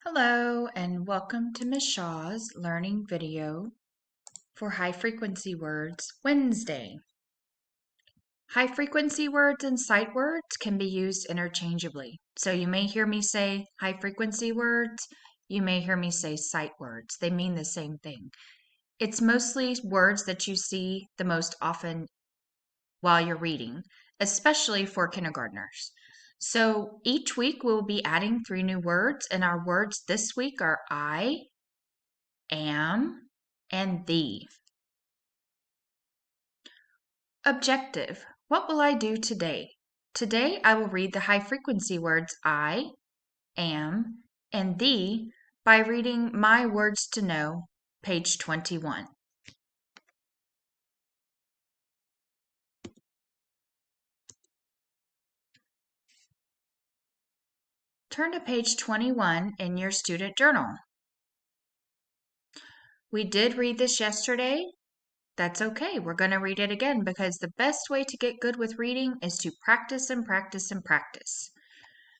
Hello and welcome to Miss Shaw's learning video for High Frequency Words Wednesday. High frequency words and sight words can be used interchangeably. So you may hear me say high frequency words, you may hear me say sight words. They mean the same thing. It's mostly words that you see the most often while you're reading, especially for kindergartners. So each week we'll be adding 3 new words, and our words this week are I, am, and thee. Objective. What will I do today? Today I will read the high frequency words I, am, and thee by reading My Words to Know, page 21. Turn to page 21 in your student journal. We did read this yesterday. That's okay. We're going to read it again because the best way to get good with reading is to practice and practice and practice.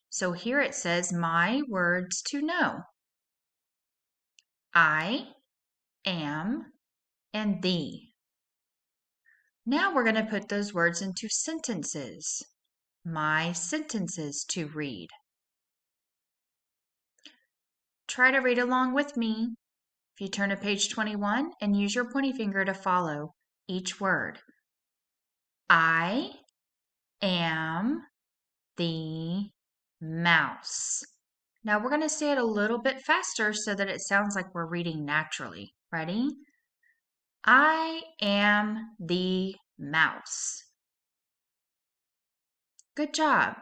So here it says, My words to know. I, am, and thee. Now we're going to put those words into sentences. My sentences to read. Try to read along with me. If you turn to page 21 and use your pointing finger to follow each word. I am the mouse. Now we're going to say it a little bit faster so that it sounds like we're reading naturally. Ready? I am the mouse. Good job.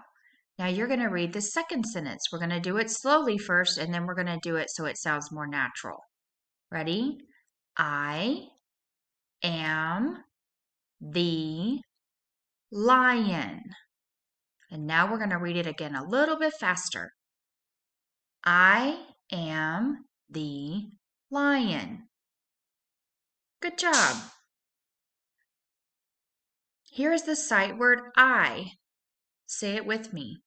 Now you're going to read the second sentence. We're going to do it slowly first, and then we're going to do it so it sounds more natural. Ready? I am the lion. And now we're going to read it again a little bit faster. I am the lion. Good job. Here is the sight word I. Say it with me.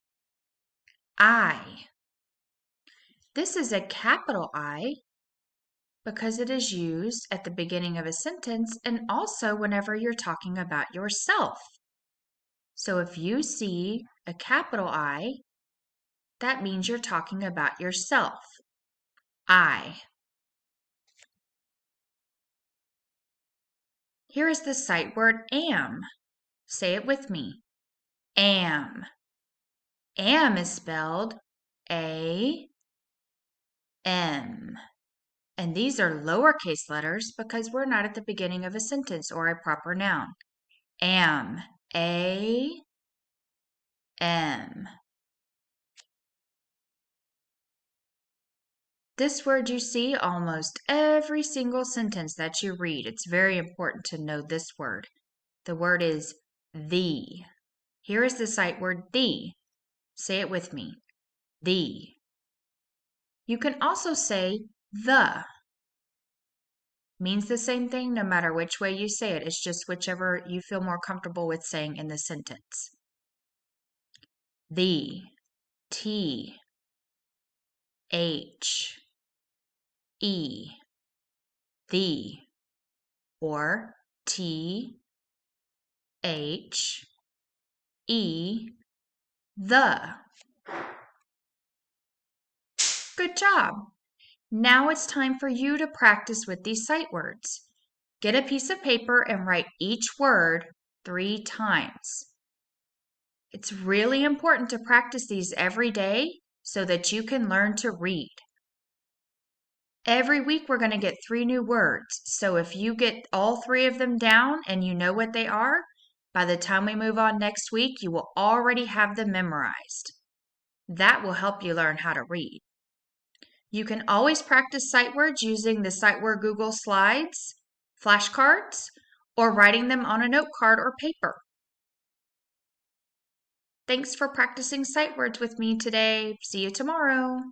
I. This is a capital I because it is used at the beginning of a sentence and also whenever you're talking about yourself. So if you see a capital I, that means you're talking about yourself. I. Here is the sight word am. Say it with me. Am. Am is spelled A-M. And these are lowercase letters because we're not at the beginning of a sentence or a proper noun. Am. A-M. This word you see almost every single sentence that you read. It's very important to know this word. The word is thee. Here is the sight word thee. Say it with me. Thee. You can also say the. Means the same thing no matter which way you say it. It's just whichever you feel more comfortable with saying in the sentence. The. T. H. E. The. Or T. H. E. The. Good job. Now it's time for you to practice with these sight words. Get a piece of paper and write each word 3 times. It's really important to practice these every day so that you can learn to read. Every week we're going to get 3 new words. So if you get all 3 of them down and you know what they are, by the time we move on next week, you will already have them memorized. That will help you learn how to read. You can always practice sight words using the Sight Word Google Slides, flashcards, or writing them on a note card or paper. Thanks for practicing sight words with me today. See you tomorrow.